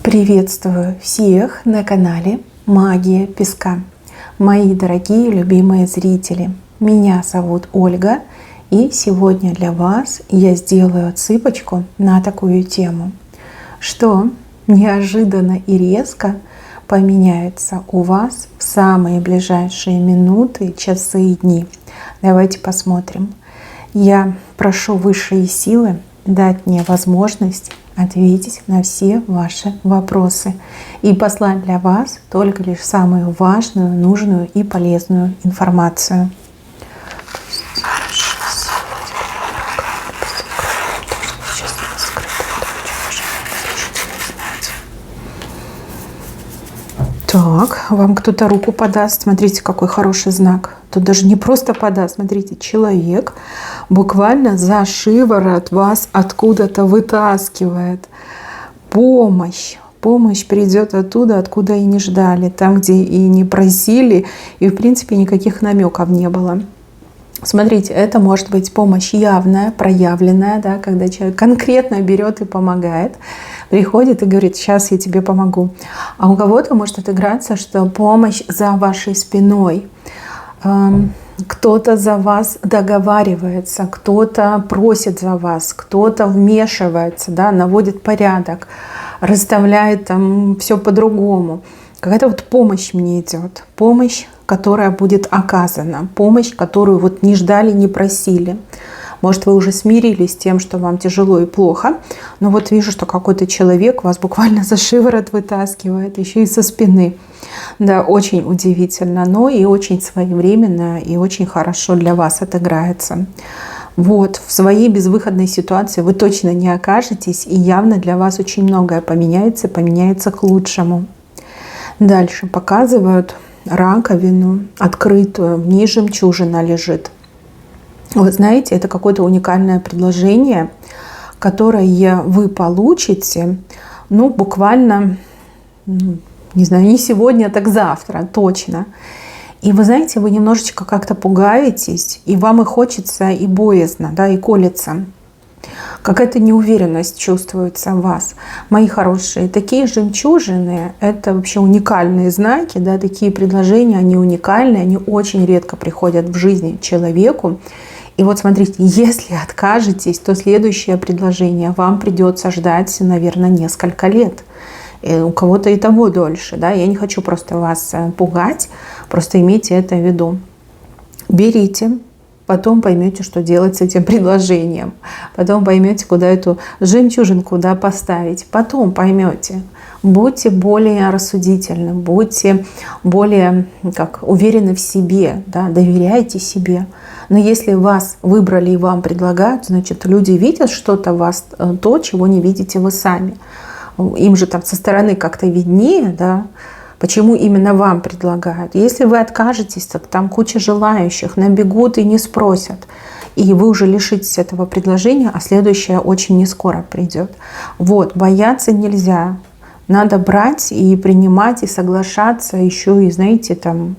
Приветствую всех на канале Магия Песка. Мои дорогие любимые зрители, меня зовут Ольга, и сегодня для вас я сделаю отсыпочку на такую тему, что неожиданно и резко поменяется у вас в самые ближайшие минуты, часы и дни. Давайте посмотрим. Я прошу высшие силы дать мне возможность ответить на все ваши вопросы и послать для вас только лишь самую важную, нужную и полезную информацию. Так, вам кто-то руку подаст. Смотрите, какой хороший знак. Тут даже не просто подаст. Смотрите, человек буквально за шиворот вас откуда-то вытаскивает. Помощь. Помощь придет оттуда, откуда и не ждали. Там, где и не просили. И, в принципе, никаких намеков не было. Смотрите, это может быть помощь явная, проявленная, да, когда человек конкретно берет и помогает, приходит и говорит: сейчас я тебе помогу. А у кого-то может отыграться, что помощь за вашей спиной. Кто-то за вас договаривается, кто-то просит за вас, кто-то вмешивается, да, наводит порядок, расставляет там все по-другому. Какая-то вот помощь мне идет, помощь, которая будет оказана, помощь, которую вот не ждали, не просили. Может, вы уже смирились с тем, что вам тяжело и плохо, но вот вижу, что какой-то человек вас буквально за шиворот вытаскивает, еще и со спины. Да, очень удивительно, но и очень своевременно, и очень хорошо для вас отыграется. Вот, в своей безвыходной ситуации вы точно не окажетесь, и явно для вас очень многое поменяется к лучшему. Дальше показывают раковину открытую, в ней жемчужина лежит. Вы знаете, это какое-то уникальное предложение, которое вы получите, ну, буквально, не знаю, не сегодня, так завтра, точно. И вы знаете, вы немножечко как-то пугаетесь, и вам и хочется, и боязно, да, и колется. Какая-то неуверенность чувствуется в вас. Мои хорошие, такие жемчужины — это вообще уникальные знаки, да, такие предложения, они уникальные, они очень редко приходят в жизни человеку. И вот смотрите, если откажетесь, то следующее предложение вам придется ждать, наверное, несколько лет. И у кого-то и того дольше. Да? Я не хочу просто вас пугать, просто имейте это в виду. Берите. Потом поймете, что делать с этим предложением. Потом поймете, куда эту жемчужинку поставить. Потом поймете. Будьте более рассудительны, будьте более уверены в себе, да, доверяйте себе. Но если вас выбрали и вам предлагают, значит, люди видят что-то в вас, то, чего не видите вы сами. Им же там со стороны как-то виднее, да, почему именно вам предлагают. Если вы откажетесь, так там куча желающих набегут и не спросят. И вы уже лишитесь этого предложения, а следующее очень не скоро придет. Вот, бояться нельзя. Надо брать и принимать, и соглашаться. Еще и, знаете, там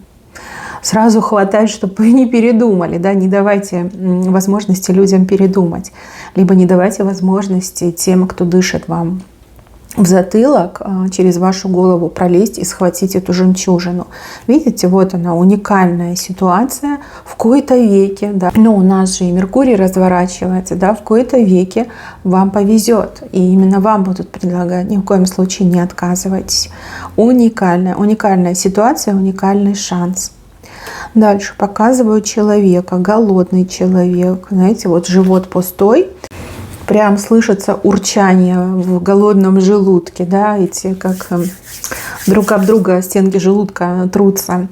сразу хватать, чтобы вы не передумали. Да? Не давайте возможности людям передумать. Либо не давайте возможности тем, кто дышит вам в затылок, через вашу голову пролезть и схватить эту жемчужину. Видите, вот она, уникальная ситуация. В кои-то веке, да, но у нас же и Меркурий разворачивается, да, в кои-то веке вам повезет. И именно вам будут предлагать. Ни в коем случае не отказывайтесь. Уникальная ситуация, уникальный шанс. Дальше показываю человека, голодный человек. Знаете, вот живот пустой. Прям слышится урчание в голодном желудке, да, эти как друг об друга стенки желудка трутся.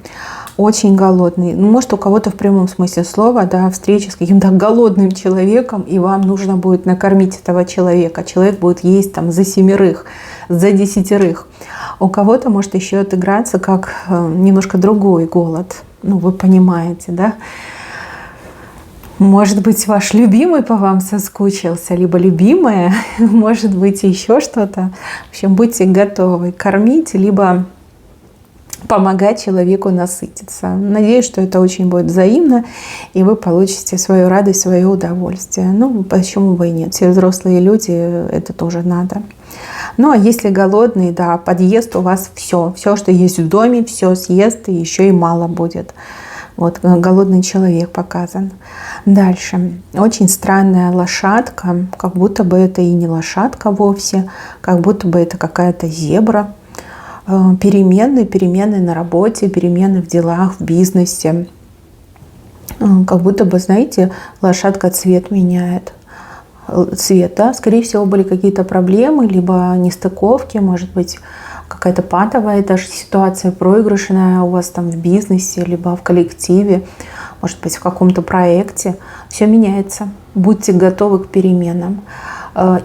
Очень голодный. Ну, может, у кого-то в прямом смысле слова, да, встреча с каким-то голодным человеком, и вам нужно будет накормить этого человека. Человек будет есть там за 7, за 10. У кого-то может еще отыграться как немножко другой голод. Ну, вы понимаете, да? Может быть, ваш любимый по вам соскучился, либо любимая, может быть, еще что-то. В общем, будьте готовы кормить, либо помогать человеку насытиться. Надеюсь, что это очень будет взаимно, и вы получите свою радость, свое удовольствие. Ну, почему бы и нет? Все взрослые люди, это тоже надо. Ну, а если голодный, да, подъест у вас все. Все, что есть в доме, все съест, и еще и мало будет. Вот голодный человек показан. Дальше. Очень странная лошадка, как будто бы это и не лошадка вовсе, как будто бы это какая-то зебра. Перемены на работе, перемены в делах, в бизнесе. Как будто бы, знаете, лошадка цвет меняет. Цвет, да, скорее всего, были какие-то проблемы, либо нестыковки, может быть, какая-то патовая даже ситуация, проигрышная у вас там в бизнесе, либо в коллективе, может быть, в каком-то проекте. Все меняется. Будьте готовы к переменам.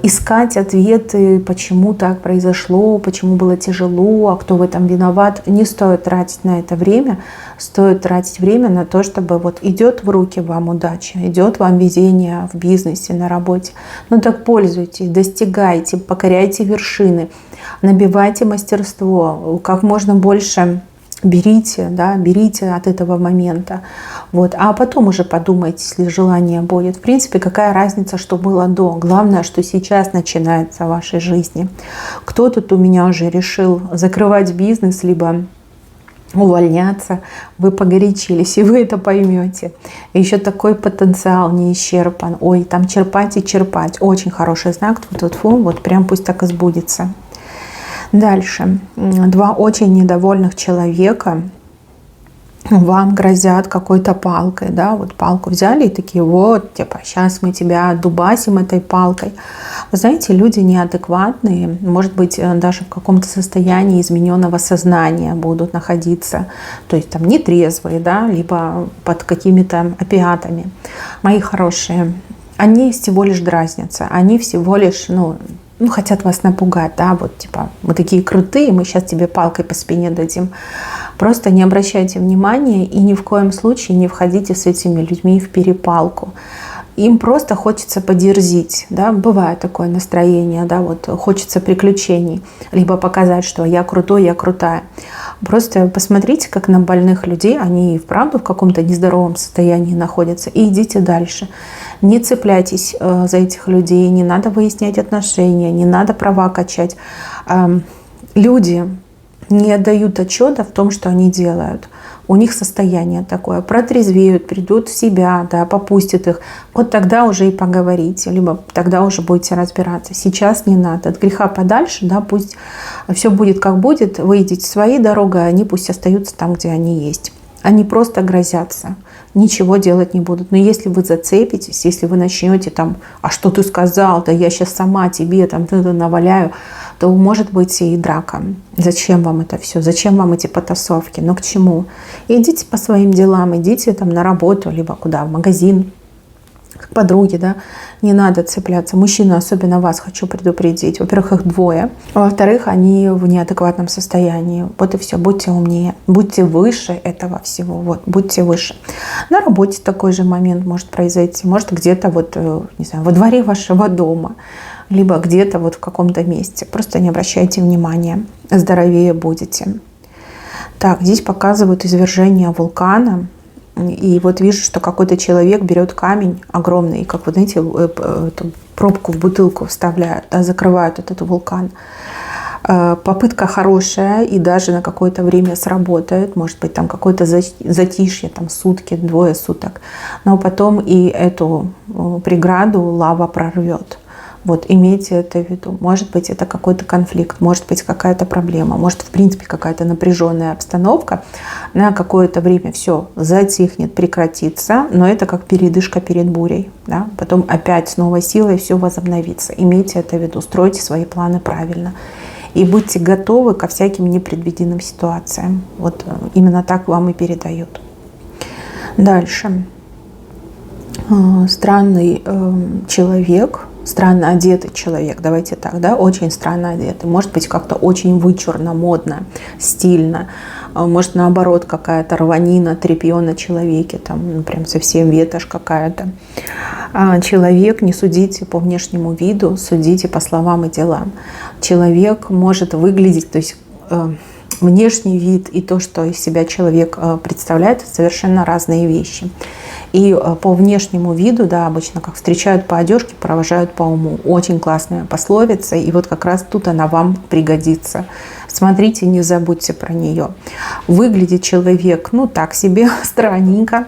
Искать ответы, почему так произошло, почему было тяжело, а кто в этом виноват. Не стоит тратить на это время. Стоит тратить время на то, чтобы вот идет в руки вам удача, идет вам везение в бизнесе, на работе. Ну так пользуйтесь, достигайте, покоряйте вершины, набивайте мастерство, как можно больше берите, да, берите от этого момента. Вот. А потом уже подумайте, если желание будет. В принципе, какая разница, что было до. Главное, что сейчас начинается в вашей жизни. Кто тут у меня уже решил закрывать бизнес, либо увольняться, вы погорячились, и вы это поймете. Еще такой потенциал не исчерпан. Ой, там черпать и черпать. Очень хороший знак. Вот прям пусть так и сбудется. Дальше. Два очень недовольных человека вам грозят какой-то палкой, да, вот палку взяли и такие, вот, типа, сейчас мы тебя дубасим этой палкой. Вы знаете, люди неадекватные, может быть, даже в каком-то состоянии измененного сознания будут находиться, то есть там нетрезвые, да, либо под какими-то опиатами. Мои хорошие, они всего лишь дразнятся, они всего лишь, хотят вас напугать, да, вот типа, мы такие крутые, мы сейчас тебе палкой по спине дадим. Просто не обращайте внимания и ни в коем случае не входите с этими людьми в перепалку. Им просто хочется подерзить, да, бывает такое настроение, да, вот хочется приключений, либо показать, что я крутой, я крутая. Просто посмотрите, как на больных людей, они и вправду в каком-то нездоровом состоянии находятся, и идите дальше. Не цепляйтесь за этих людей, не надо выяснять отношения, не надо права качать. Люди не отдают отчета в том, что они делают. У них состояние такое, протрезвеют, придут в себя, да, попустят их. Вот тогда уже и поговорите, либо тогда уже будете разбираться. Сейчас не надо, от греха подальше, да, пусть все будет как будет, вы идите своей дорогой, а они пусть остаются там, где они есть. Они просто грозятся, ничего делать не будут. Но если вы зацепитесь, если вы начнете там, а что ты сказал, да я сейчас сама тебе там наваляю, то может быть и драка. Зачем вам это все? Зачем вам эти потасовки? Ну к чему? Идите по своим делам, идите там на работу, либо куда, в магазин, к подруге, да. Не надо цепляться. Мужчины, особенно вас, хочу предупредить. Во-первых, их двое. Во-вторых, они в неадекватном состоянии. Вот и все. Будьте умнее. Будьте выше этого всего. Вот, будьте выше. На работе такой же момент может произойти. Может, где-то вот, не знаю, во дворе вашего дома. Либо где-то вот в каком-то месте. Просто не обращайте внимания. Здоровее будете. Так, здесь показывают извержение вулкана. И вот вижу, что какой-то человек берет камень огромный, как вы знаете, эту пробку в бутылку вставляют, да, закрывают этот вулкан. Попытка хорошая и даже на какое-то время сработает. Может быть, там какое-то затишье, там сутки, 2 суток. Но потом и эту преграду лава прорвет. Вот, имейте это в виду. Может быть, это какой-то конфликт, может быть, какая-то проблема, может, в принципе, какая-то напряженная обстановка. На какое-то время все затихнет, прекратится, но это как передышка перед бурей. Да? Потом опять с новой силой все возобновится. Имейте это в виду, стройте свои планы правильно. И будьте готовы ко всяким непредвиденным ситуациям. Вот именно так вам и передают. Дальше. Странный человек. Странно одетый человек, давайте так, да, очень странно одетый, может быть, как-то очень вычурно, модно, стильно, может, наоборот, какая-то рванина, тряпье на человеке, там, прям совсем ветошь какая-то. Человек, не судите по внешнему виду, судите по словам и делам. Человек может выглядеть, то есть внешний вид и то, что из себя человек представляет, это совершенно разные вещи. И по внешнему виду, да, обычно как встречают по одежке, провожают по уму. Очень классная пословица, и вот как раз тут она вам пригодится. Смотрите, не забудьте про нее. Выглядит человек, ну так себе, странненько,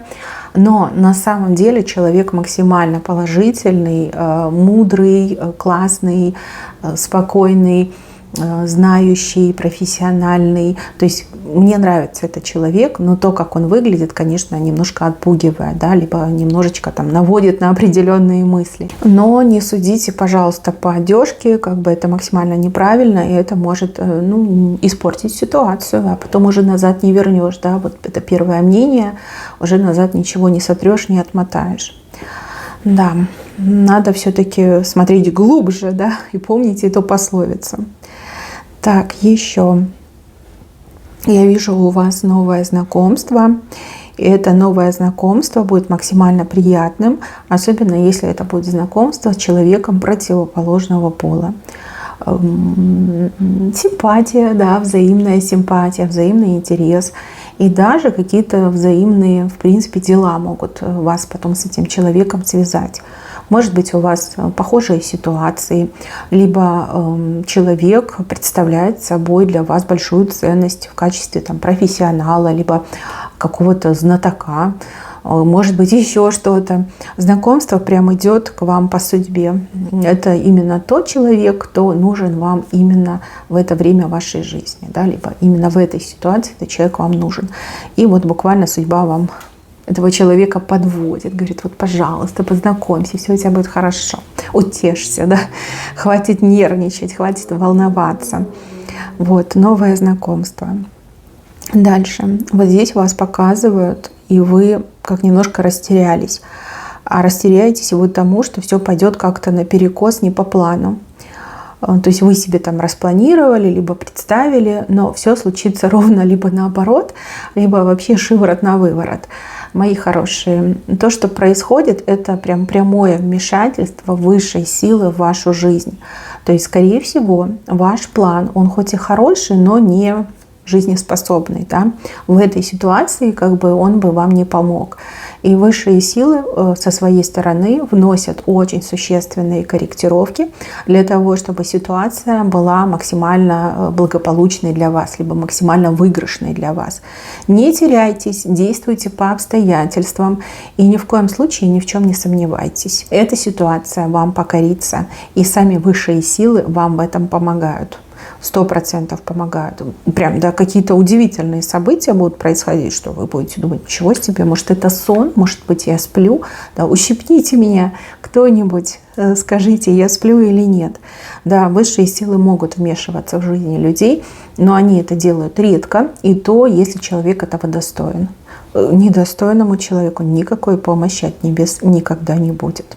но на самом деле человек максимально положительный, мудрый, классный, спокойный, знающий, профессиональный. То есть мне нравится этот человек, но то, как он выглядит, конечно, немножко отпугивает, да, либо немножечко там наводит на определенные мысли. Но не судите, пожалуйста, по одежке, как бы это максимально неправильно, и это может, ну, испортить ситуацию, а потом уже назад не вернешь, да, вот это первое мнение, уже назад ничего не сотрешь, не отмотаешь. Да, надо все-таки смотреть глубже, да, и помните эту пословицу. Так, еще. Я вижу у вас новое знакомство. И это новое знакомство будет максимально приятным, особенно если это будет знакомство с человеком противоположного пола. Симпатия, да, взаимная симпатия, взаимный интерес. И даже какие-то взаимные, в принципе, дела могут вас потом с этим человеком связать. Может быть, у вас похожие ситуации, либо человек представляет собой для вас большую ценность в качестве там, профессионала, либо какого-то знатока, может быть, еще что-то. Знакомство прям идет к вам по судьбе. Это именно тот человек, кто нужен вам именно в это время вашей жизни, да, либо именно в этой ситуации этот человек вам нужен. И вот буквально судьба вам этого человека подводит, говорит, вот, пожалуйста, познакомься, все у тебя будет хорошо, утешься, да, хватит нервничать, хватит волноваться. Вот, новое знакомство. Дальше. Вот здесь вас показывают, и вы как немножко растерялись. А растеряетесь вы тому, что все пойдет как-то наперекос, не по плану. То есть вы себе там распланировали, либо представили, но все случится ровно либо наоборот, либо вообще шиворот на выворот. Мои хорошие, то, что происходит, это прям прямое вмешательство высшей силы в вашу жизнь. То есть, скорее всего, ваш план, он хоть и хороший, но не жизнеспособный, да, в этой ситуации как бы он бы вам не помог. И высшие силы со своей стороны вносят очень существенные корректировки для того, чтобы ситуация была максимально благополучной для вас, либо максимально выигрышной для вас. Не теряйтесь, действуйте по обстоятельствам и ни в коем случае ни в чем не сомневайтесь. Эта ситуация вам покорится, и сами высшие силы вам в этом помогают. 100% помогают. Прям, да, какие-то удивительные события будут происходить, что вы будете думать, ничего себе, может, это сон, может быть, я сплю. Да, ущипните меня кто-нибудь, скажите, я сплю или нет. Да, высшие силы могут вмешиваться в жизни людей, но они это делают редко, и то, если человек этого достоин. Недостойному человеку никакой помощи от небес никогда не будет.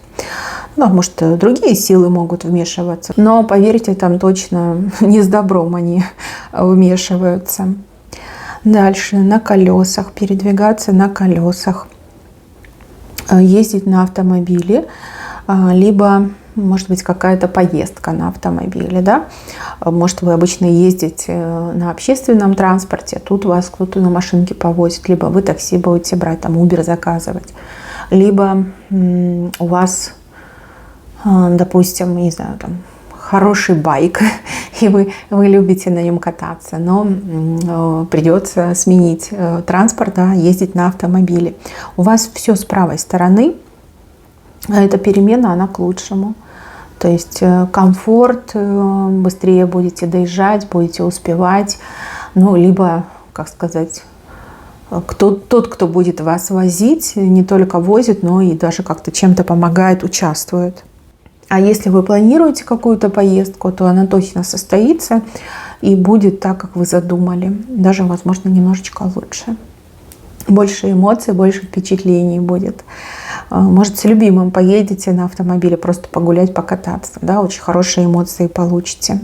Ну, может, другие силы могут вмешиваться, но, поверьте, там точно не с добром они вмешиваются. Дальше, на колесах, передвигаться на колесах, ездить на автомобиле, либо, может быть, какая-то поездка на автомобиле, да? Может, вы обычно ездите на общественном транспорте, тут вас кто-то на машинке повозит, либо вы такси будете брать, там, Uber заказывать, либо у вас, допустим, не знаю, там, хороший байк, и вы любите на нем кататься, но придется сменить транспорт, да, ездить на автомобиле. У вас все с правой стороны, эта перемена, она к лучшему. То есть комфорт, быстрее будете доезжать, будете успевать, ну, либо, как сказать, тот, кто будет вас возить, не только возит, но и даже как-то чем-то помогает, участвует. А если вы планируете какую-то поездку, то она точно состоится и будет так, как вы задумали. Даже, возможно, немножечко лучше. Больше эмоций, больше впечатлений будет. Может, с любимым поедете на автомобиле, просто погулять, покататься. Да, очень хорошие эмоции получите.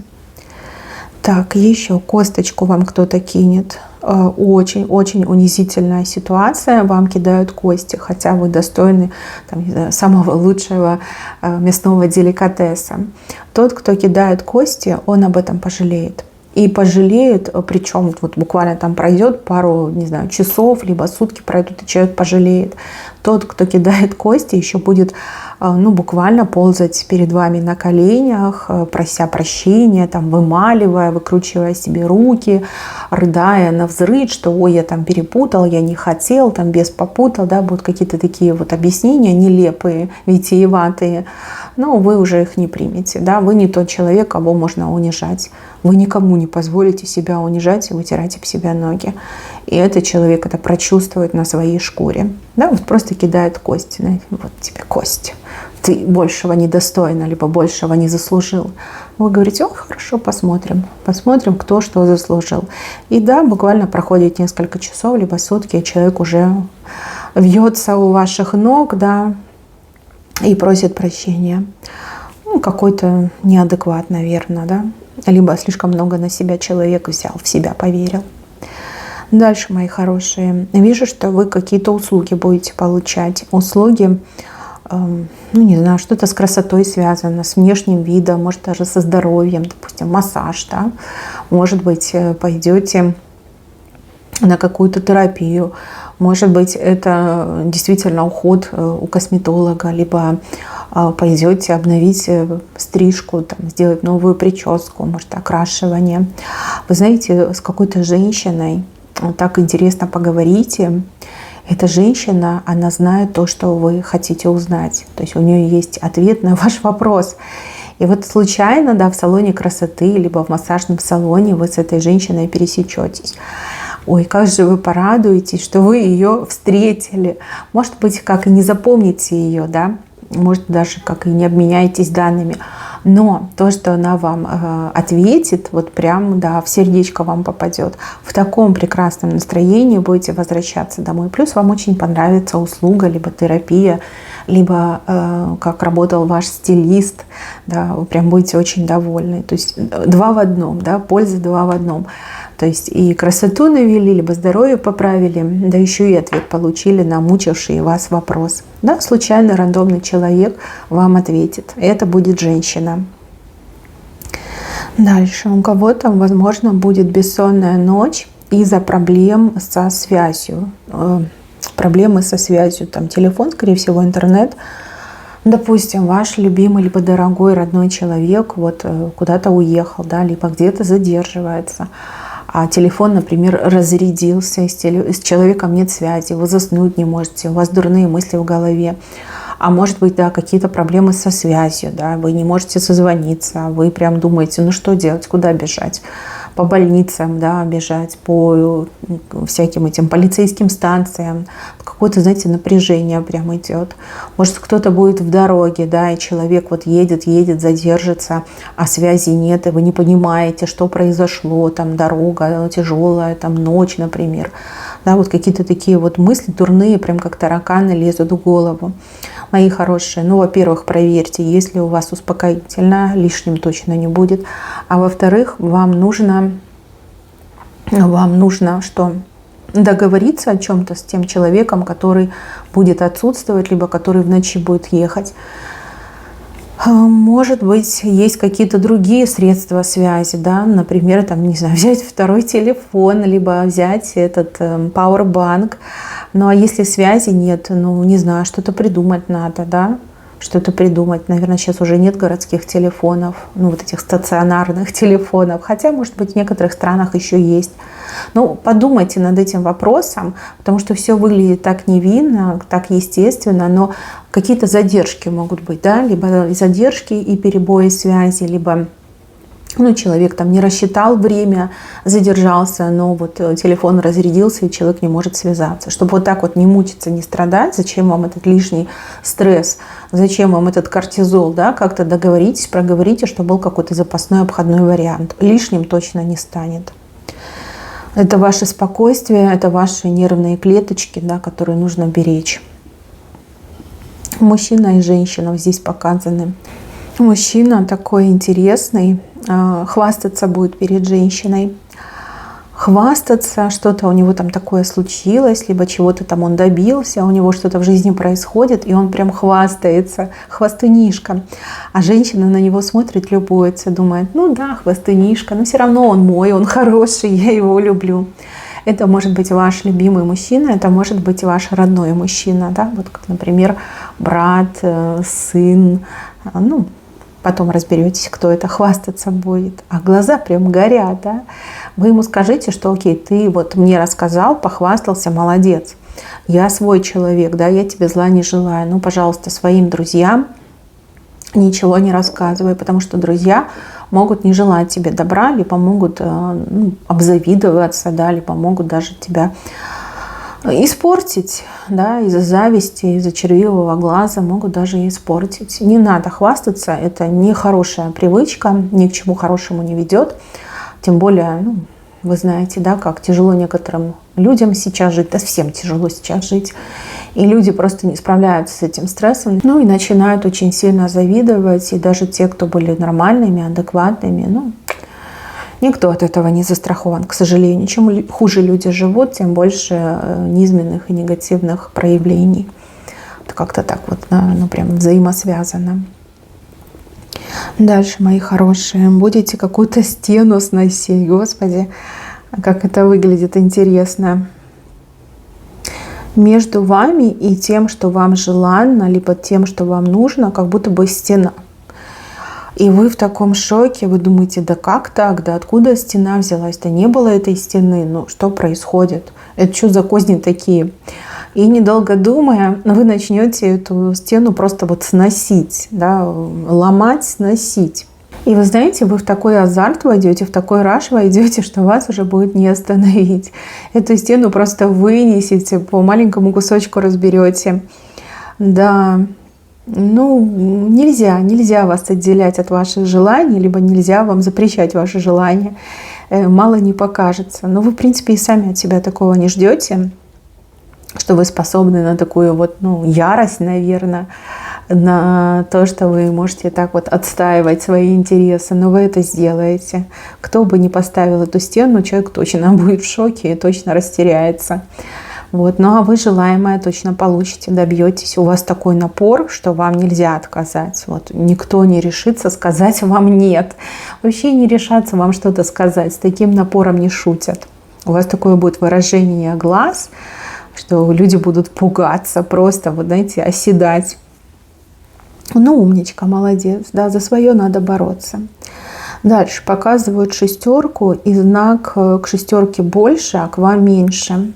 Так, еще косточку вам кто-то кинет. Очень-очень унизительная ситуация. Вам кидают кости, хотя вы достойны там, не знаю, самого лучшего мясного деликатеса. Тот, кто кидает кости, он об этом пожалеет. и пожалеет, причем вот буквально там пройдет пару, не знаю, часов, либо сутки пройдут, и человек пожалеет. Тот, кто кидает кости, еще будет, ну, буквально ползать перед вами на коленях, прося прощения, там, вымаливая, выкручивая себе руки, рыдая навзрыд, что ой, я там перепутал, я не хотел, там бес попутал, да, будут какие-то такие вот объяснения нелепые, витиеватые, но вы уже их не примете, да, вы не тот человек, кого можно унижать. Вы никому не позволите себя унижать и вытирать об себя ноги. И этот человек это прочувствует на своей шкуре. Да, вот просто кидает кости. Знаете, вот тебе кость. Ты большего не достойна, либо большего не заслужил. Вы говорите, о, хорошо, посмотрим. Посмотрим, кто что заслужил. И да, буквально проходит несколько часов, либо сутки, и человек уже вьется у ваших ног, да, и просит прощения. Ну, какой-то неадекват, наверное, да. Либо слишком много на себя человек взял, в себя поверил. Дальше, мои хорошие, вижу, что вы какие-то услуги будете получать. Услуги, ну, не знаю, что-то с красотой связано, с внешним видом, может, даже со здоровьем, допустим, массаж, да. Может быть, пойдете на какую-то терапию. Может быть, это действительно уход у косметолога, либо пойдете обновить стрижку, там, сделать новую прическу, может, окрашивание. Вы знаете, с какой-то женщиной так интересно поговорите. Эта женщина, она знает то, что вы хотите узнать. То есть у нее есть ответ на ваш вопрос. И вот случайно, да, в салоне красоты, либо в массажном салоне вы с этой женщиной пересечетесь. Ой, как же вы порадуетесь, что вы ее встретили. Может быть, как и не запомните ее, да, может даже как и не обменяетесь данными. Но то, что она вам ответит, вот прям, да, в сердечко вам попадет. В таком прекрасном настроении будете возвращаться домой. Плюс вам очень понравится услуга, либо терапия, либо как работал ваш стилист. Да, вы прям будете очень довольны. То есть 2 в 1, да, польза 2 в 1. То есть и красоту навели, либо здоровье поправили, да еще и ответ получили на мучивший вас вопрос. Да, случайно рандомный человек вам ответит. Это будет женщина. Дальше. У кого-то, возможно, будет бессонная ночь из-за проблем со связью. Проблемы со связью. Там телефон, скорее всего, интернет. Допустим, ваш любимый, либо дорогой, родной человек вот куда-то уехал, да, либо где-то задерживается. А телефон, например, разрядился, с человеком нет связи, вы заснуть не можете, у вас дурные мысли в голове. А может быть, да, какие-то проблемы со связью, да, вы не можете созвониться, вы прям думаете, ну что делать, куда бежать? По больницам, да, бежать, по всяким этим полицейским станциям. Какое-то, знаете, напряжение прям идет. Может, кто-то будет в дороге, да, и человек вот едет, задержится, а связи нет, и вы не понимаете, что произошло, там дорога тяжелая, там ночь, например. Да, вот какие-то такие вот мысли дурные, прям как тараканы лезут в голову. Мои хорошие, ну, во-первых, проверьте, есть ли у вас успокоительное, лишним точно не будет. А во-вторых, вам нужно что? Договориться о чем-то с тем человеком, который будет отсутствовать, либо который в ночи будет ехать. Может быть, есть какие-то другие средства связи, да, например, там, не знаю, взять второй телефон, либо взять этот пауэрбанк. Ну, а если связи нет, ну, не знаю, что-то придумать надо, да, что-то придумать. Наверное, сейчас уже нет городских телефонов, ну, вот этих стационарных телефонов, хотя, может быть, в некоторых странах еще есть. Ну, подумайте над этим вопросом, потому что все выглядит так невинно, так естественно, но какие-то задержки могут быть, да, либо задержки и перебои связи, либо, ну, человек там не рассчитал время, задержался, но вот телефон разрядился, и человек не может связаться. Чтобы вот так вот не мучиться, не страдать, зачем вам этот лишний стресс, зачем вам этот кортизол, да, как-то договоритесь, проговорите, чтобы был какой-то запасной обходной вариант. Лишним точно не станет. Это ваше спокойствие, это ваши нервные клеточки, да, которые нужно беречь. Мужчина и женщина здесь показаны. Мужчина такой интересный, хвастаться будет перед женщиной. хвастаться, что-то у него там такое случилось, либо чего-то там он добился, у него что-то в жизни происходит, и он прям хвастается, хвастунишка. А женщина на него смотрит, любуется, думает, ну да, хвастунишка, но все равно он мой, он хороший, я его люблю. Это может быть ваш любимый мужчина, это может быть ваш родной мужчина, да, вот как, например, брат, сын, ну, потом разберетесь, кто это хвастаться будет. А глаза прям горят, да. Вы ему скажите, что окей, ты вот мне рассказал, похвастался, молодец. Я свой человек, да, я тебе зла не желаю. Ну, пожалуйста, своим друзьям ничего не рассказывай, потому что друзья могут не желать тебе добра, либо могут обзавидоваться, да, либо могут даже тебя испортить, да, из-за зависти, из-за червивого глаза могут даже испортить. Не надо хвастаться, это нехорошая привычка, ни к чему хорошему не ведет. Тем более, вы знаете, да, как тяжело некоторым людям сейчас жить, да всем тяжело сейчас жить. И люди просто не справляются с этим стрессом, и начинают очень сильно завидовать. И даже те, кто были нормальными, адекватными, никто от этого не застрахован, к сожалению. Чем хуже люди живут, тем больше низменных и негативных проявлений. Это как-то так вот, прям взаимосвязано. Дальше, мои хорошие, будете какую-то стену сносить. Господи, как это выглядит интересно. Между вами и тем, что вам желанно, либо тем, что вам нужно, как будто бы стена. И вы в таком шоке, вы думаете, да как так, да откуда стена взялась, да не было этой стены, что происходит, это что за козни такие? И недолго думая, вы начнете эту стену просто вот сносить, да, ломать, сносить. И вы знаете, вы в такой азарт войдете, в такой раш войдете, что вас уже будет не остановить. Эту стену просто вынесете, по маленькому кусочку разберете. Да, нельзя вас отделять от ваших желаний, либо нельзя вам запрещать ваши желания. Мало не покажется. Но вы, в принципе, и сами от себя такого не ждете, что вы способны на такую вот, ярость, наверное, на то, что вы можете так вот отстаивать свои интересы, но вы это сделаете. Кто бы ни поставил эту стену, человек точно будет в шоке и точно растеряется. Вот. Ну а вы желаемое точно получите, добьетесь. У вас такой напор, что вам нельзя отказать. Вот. Никто не решится сказать вам нет. Вообще не решаться вам что-то сказать. С таким напором не шутят. У вас такое будет выражение глаз, что люди будут пугаться, просто, вот знаете, оседать. Умничка, молодец. Да, за свое надо бороться. Дальше показывают шестерку, и знак к шестерке больше, а к вам меньше.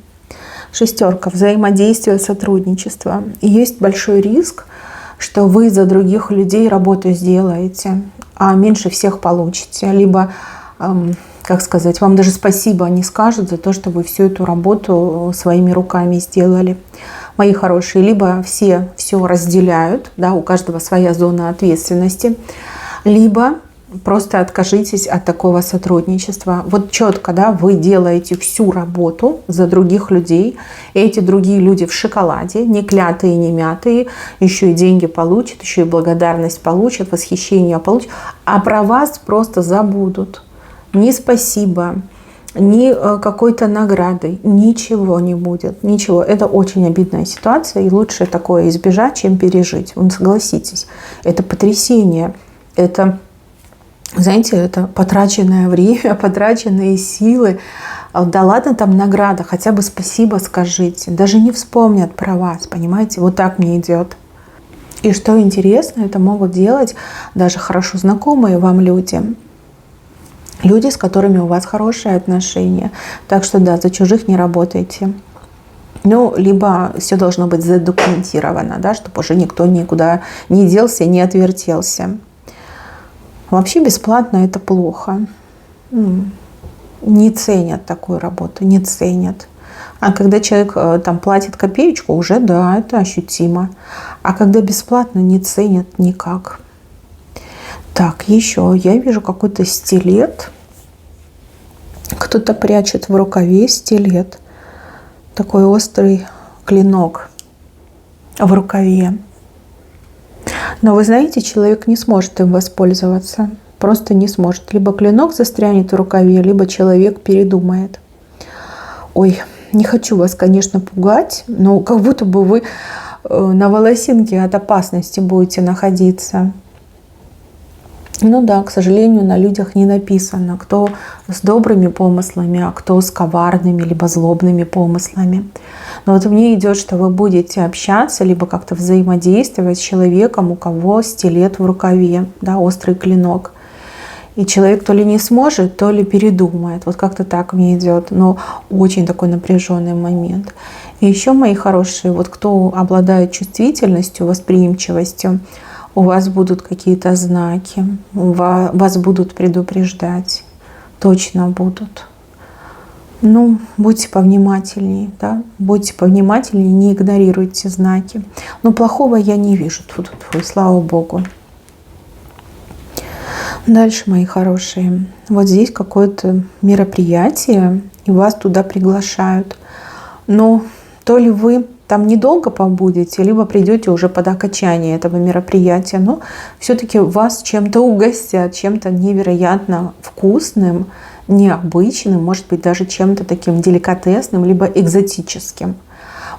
Шестерка, взаимодействие, сотрудничество. И есть большой риск, что вы за других людей работу сделаете, а меньше всех получите. Либо, вам даже спасибо не скажут за то, что вы всю эту работу своими руками сделали. Мои хорошие, либо все разделяют, да, у каждого своя зона ответственности, либо просто откажитесь от такого сотрудничества. Вот четко, да, вы делаете всю работу за других людей. И эти другие люди в шоколаде, не клятые, не мятые, еще и деньги получат, еще и благодарность получат, восхищение получат, а про вас просто забудут. Ни спасибо, ни какой-то наградой, ничего не будет, ничего. Это очень обидная ситуация, и лучше такое избежать, чем пережить. Вы согласитесь, это потрясение, это, знаете, это потраченное время, потраченные силы. Да ладно там награда, хотя бы спасибо скажите, даже не вспомнят про вас, понимаете, вот так мне идет. И что интересно, это могут делать даже хорошо знакомые вам люди. Люди, с которыми у вас хорошие отношения. Так что да, за чужих не работайте. Либо все должно быть задокументировано, да, чтобы уже никто никуда не делся, не отвертелся. Вообще бесплатно это плохо. Не ценят такую работу, не ценят. А когда человек там платит копеечку, уже да, это ощутимо. А когда бесплатно, не ценят никак. Так, еще я вижу какой-то стилет. Кто-то прячет в рукаве стилет. Такой острый клинок в рукаве. Но вы знаете, человек не сможет им воспользоваться. Просто не сможет. Либо клинок застрянет в рукаве, либо человек передумает. Ой, не хочу вас, конечно, пугать, но как будто бы вы на волосинке от опасности будете находиться. Ну да, к сожалению, на людях не написано, кто с добрыми помыслами, а кто с коварными, либо злобными помыслами. Но вот мне идет, что вы будете общаться, либо как-то взаимодействовать с человеком, у кого стилет в рукаве, да, острый клинок. И человек то ли не сможет, то ли передумает. Вот как-то так мне идет. Но очень такой напряженный момент. И еще, мои хорошие, вот кто обладает чувствительностью, восприимчивостью, у вас будут какие-то знаки, вас будут предупреждать, точно будут. Ну, будьте повнимательнее, да? Будьте повнимательнее, не игнорируйте знаки. Но плохого я не вижу, тьфу-тьфу, слава Богу. Дальше, мои хорошие, вот здесь какое-то мероприятие, и вас туда приглашают. Но то ли вы там недолго побудете, либо придете уже под окончание этого мероприятия, но все-таки вас чем-то угостят, чем-то невероятно вкусным, необычным, может быть, даже чем-то таким деликатесным, либо экзотическим.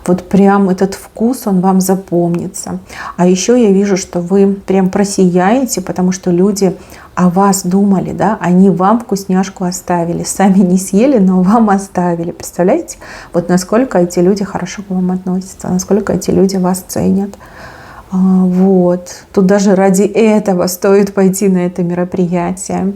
Вот прям этот вкус, он вам запомнится. А еще я вижу, что вы прям просияете, потому что люди о вас думали, да, они вам вкусняшку оставили, сами не съели, но вам оставили. Представляете? Вот насколько эти люди хорошо к вам относятся, насколько эти люди вас ценят. Вот. Тут даже ради этого стоит пойти на это мероприятие.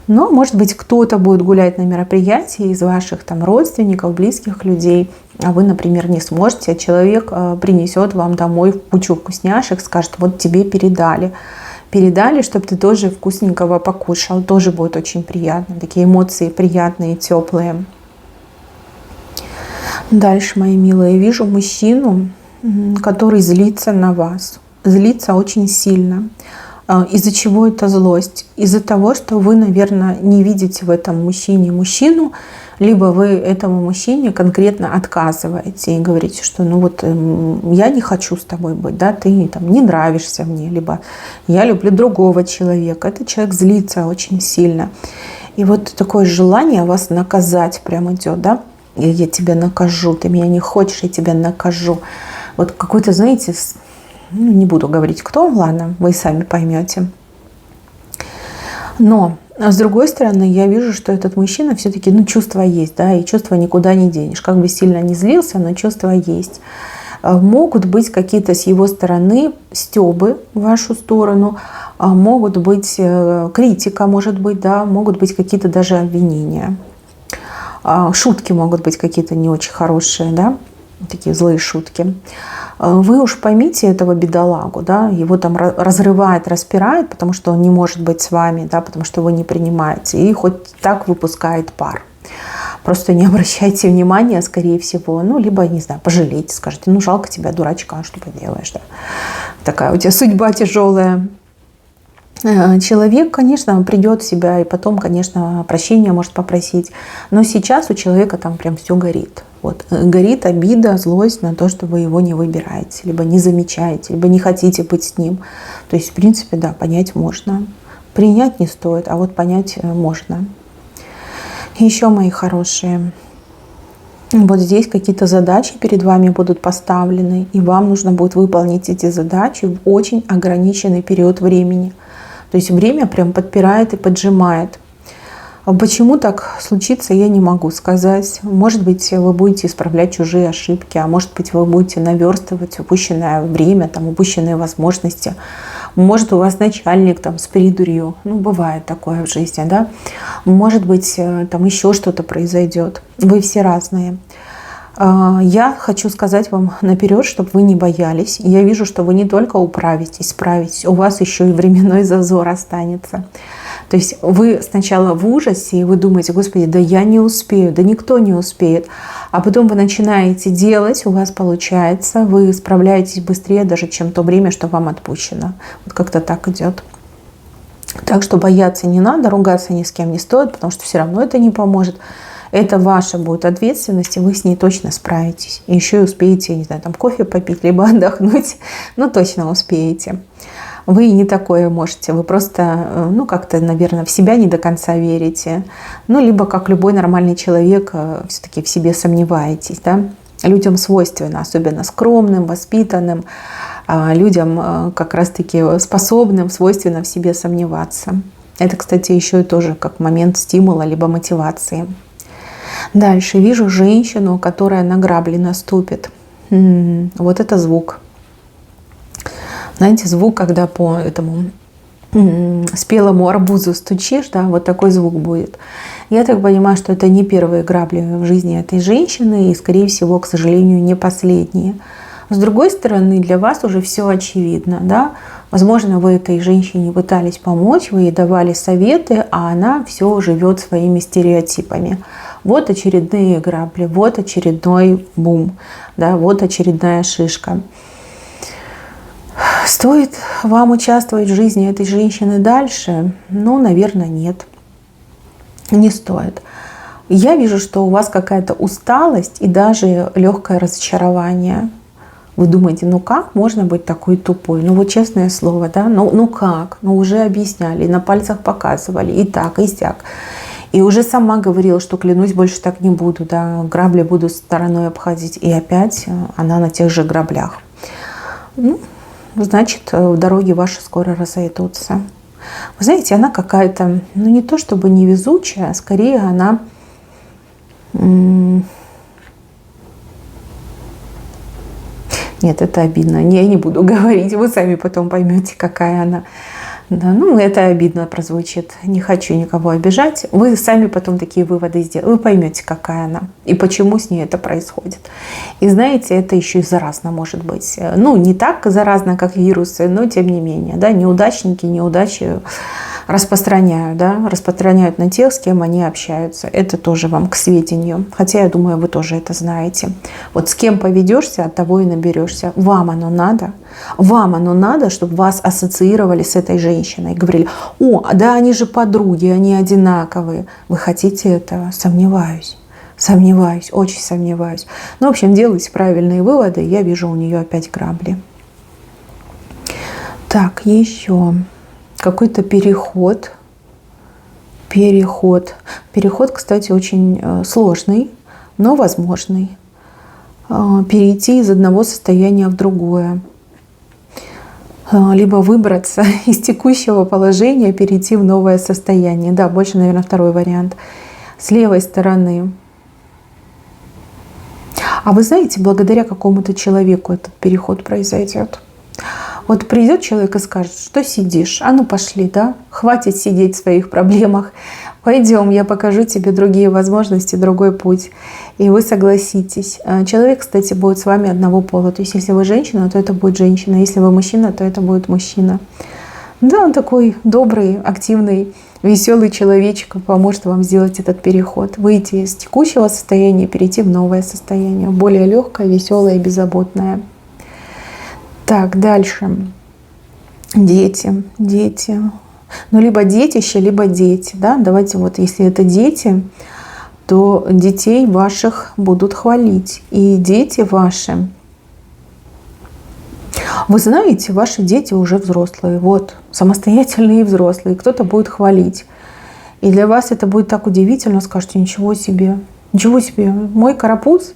Но, может быть, кто-то будет гулять на мероприятии из ваших там родственников, близких людей, а вы, например, не сможете, а человек принесет вам домой кучу вкусняшек, скажет, вот тебе передали. Передали, чтобы ты тоже вкусненького покушал. Тоже будет очень приятно. Такие эмоции приятные, теплые. Дальше, мои милые, вижу мужчину, который злится на вас. Злится очень сильно. Из-за чего эта злость? Из-за того, что вы, наверное, не видите в этом мужчине мужчину, либо вы этому мужчине конкретно отказываете и говорите, что ну вот я не хочу с тобой быть, да, ты там не нравишься мне, либо я люблю другого человека. Этот человек злится очень сильно. И вот такое желание вас наказать прям идет, да, я тебя накажу, ты меня не хочешь, я тебя накажу. Вот какой-то, знаете, ну, не буду говорить кто, ладно, вы сами поймете. Но с другой стороны, я вижу, что этот мужчина все-таки, ну, чувства есть, да, и чувства никуда не денешь. Как бы сильно не злился, но чувства есть. Могут быть какие-то с его стороны стёбы в вашу сторону, могут быть критика, может быть, да, могут быть какие-то даже обвинения. Шутки могут быть какие-то не очень хорошие, да, такие злые шутки. Вы уж поймите этого бедолагу, да, его там разрывает, распирает, потому что он не может быть с вами, да, потому что вы не принимаете, и хоть так выпускает пар. Просто не обращайте внимания, скорее всего, ну, либо, не знаю, пожалейте, скажите, ну, жалко тебя, дурачка, что поделаешь, да. Такая у тебя судьба тяжелая. Человек, конечно, придет в себя и потом, конечно, прощения может попросить. Но сейчас у человека там прям все горит. Вот. Горит обида, злость на то, что вы его не выбираете, либо не замечаете, либо не хотите быть с ним. То есть, в принципе, да, понять можно. Принять не стоит, а вот понять можно. Еще, мои хорошие, вот здесь какие-то задачи перед вами будут поставлены, и вам нужно будет выполнить эти задачи в очень ограниченный период времени. То есть время прям подпирает и поджимает. Почему так случится, я не могу сказать. Может быть, вы будете исправлять чужие ошибки, а может быть, вы будете наверстывать упущенное время, там, упущенные возможности. Может, у вас начальник там с придурью. Ну, бывает такое в жизни, да. Может быть, там еще что-то произойдет. Вы все разные. Я хочу сказать вам наперед, чтобы вы не боялись. Я вижу, что вы не только управитесь, справитесь, у вас еще и временной зазор останется. То есть вы сначала в ужасе, и вы думаете, господи, да я не успею, да никто не успеет. А потом вы начинаете делать, у вас получается, вы справляетесь быстрее даже, чем то время, что вам отпущено. Вот как-то так идет. Так что бояться не надо, ругаться ни с кем не стоит, потому что все равно это не поможет. Это ваша будет ответственность, и вы с ней точно справитесь. И еще и успеете, не знаю, там кофе попить, либо отдохнуть. Ну, точно успеете. Вы не такое можете, вы просто, ну, как-то, наверное, в себя не до конца верите. Ну, либо, как любой нормальный человек, все-таки в себе сомневаетесь, да. Людям свойственно, особенно скромным, воспитанным, людям как раз-таки способным, свойственно в себе сомневаться. Это, кстати, еще и тоже как момент стимула либо мотивации. Дальше вижу женщину, которая на грабли наступит. Вот это звук. Знаете, звук, когда по этому спелому арбузу стучишь, да, вот такой звук будет. Я так понимаю, что это не первые грабли в жизни этой женщины и, скорее всего, к сожалению, не последние. С другой стороны, для вас уже все очевидно, да. Возможно, вы этой женщине пытались помочь, вы ей давали советы, а она все живет своими стереотипами. Вот очередные грабли, вот очередной бум, да, вот очередная шишка. Стоит вам участвовать в жизни этой женщины дальше? Ну, наверное, нет. Не стоит. Я вижу, что у вас какая-то усталость и даже легкое разочарование. Вы думаете, ну как можно быть такой тупой? Ну вот честное слово, да? Ну как? Ну уже объясняли, на пальцах показывали, и так, и сяк. И уже сама говорила, что клянусь, больше так не буду, да? Грабли буду стороной обходить. И опять она на тех же граблях. Ну, значит, дороги ваши скоро разойдутся. Вы знаете, она какая-то, ну не то чтобы невезучая, а скорее она нет, это обидно. Я не буду говорить, вы сами потом поймете, какая она. Да, ну, это обидно прозвучит. Не хочу никого обижать. Вы сами потом такие выводы сделаете. Вы поймете, какая она и почему с ней это происходит. И знаете, это еще и заразно может быть. Ну, не так заразно, как вирусы, но тем не менее. Да, неудачники, неудачи распространяют, да, распространяют на тех, с кем они общаются. Это тоже вам к сведению. Хотя, я думаю, вы тоже это знаете. Вот с кем поведешься, от того и наберешься. Вам оно надо. Вам оно надо, чтобы вас ассоциировали с этой женщиной. Говорили, о, да они же подруги, они одинаковые. Вы хотите этого? Сомневаюсь. Сомневаюсь, очень сомневаюсь. Ну, в общем, делайте правильные выводы. Я вижу у нее опять грабли. Так, еще какой-то переход. Переход, кстати, очень сложный, но возможный. Перейти из одного состояния в другое. Либо выбраться из текущего положения, перейти в новое состояние. Да, больше, наверное, второй вариант. С левой стороны. А вы знаете, благодаря какому-то человеку этот переход произойдет. Вот придет человек и скажет, что сидишь, а ну пошли, да, хватит сидеть в своих проблемах, пойдем, я покажу тебе другие возможности, другой путь. И вы согласитесь. Человек, кстати, будет с вами одного пола. То есть, если вы женщина, то это будет женщина. Если вы мужчина, то это будет мужчина. Да, он такой добрый, активный, веселый человечек, поможет вам сделать этот переход. Выйти из текущего состояния и перейти в новое состояние. Более легкое, веселое и беззаботное. Так, дальше. Дети. Ну, либо детище, либо дети. Да? Давайте вот, если это дети, то детей ваших будут хвалить. И дети ваши, вы знаете, ваши дети уже взрослые. Вот, самостоятельные взрослые. Кто-то будет хвалить. И для вас это будет так удивительно. Скажете, ничего себе, мой карапуз.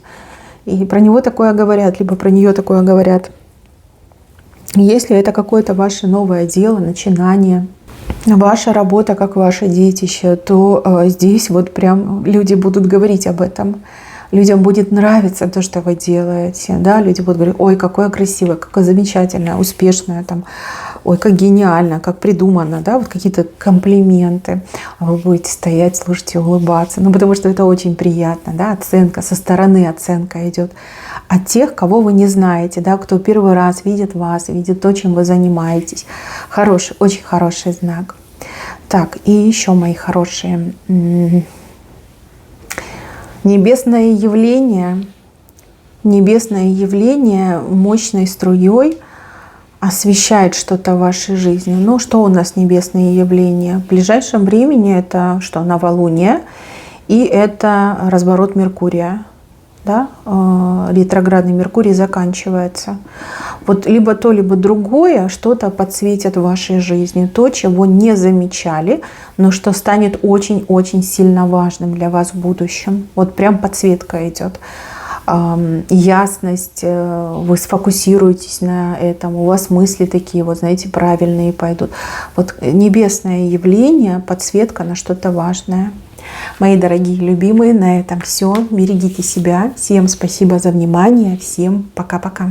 И про него такое говорят, либо про нее такое говорят. Если это какое-то ваше новое дело, начинание, ваша работа как ваше детище, то здесь вот прям люди будут говорить об этом. Людям будет нравиться то, что вы делаете. Да? Люди будут говорить, ой, какое красивое, какое замечательное, успешное, там, ой, как гениально, как придумано. Да? Вот какие-то комплименты. А вы будете стоять, слушать и улыбаться. Ну, потому что это очень приятно. Да? Оценка, со стороны оценка идет. От тех, кого вы не знаете, да? Кто первый раз видит вас, видит то, чем вы занимаетесь. Хороший, очень хороший знак. Так, и еще, мои хорошие, небесное явление мощной струей освещает что-то в вашей жизни. Ну, что у нас небесные явления? В ближайшем времени это что? Новолуние, и это разворот Меркурия. да, ретроградный Меркурий заканчивается. Вот либо то, либо другое что-то подсветит в вашей жизни, то, чего не замечали, но что станет очень-очень сильно важным для вас в будущем. Вот прям подсветка идет. Ясность, вы сфокусируетесь на этом, у вас мысли такие, вот знаете, правильные пойдут. Вот небесное явление, подсветка на что-то важное. Мои дорогие любимые, на этом все. Берегите себя. Всем спасибо за внимание. Всем пока-пока.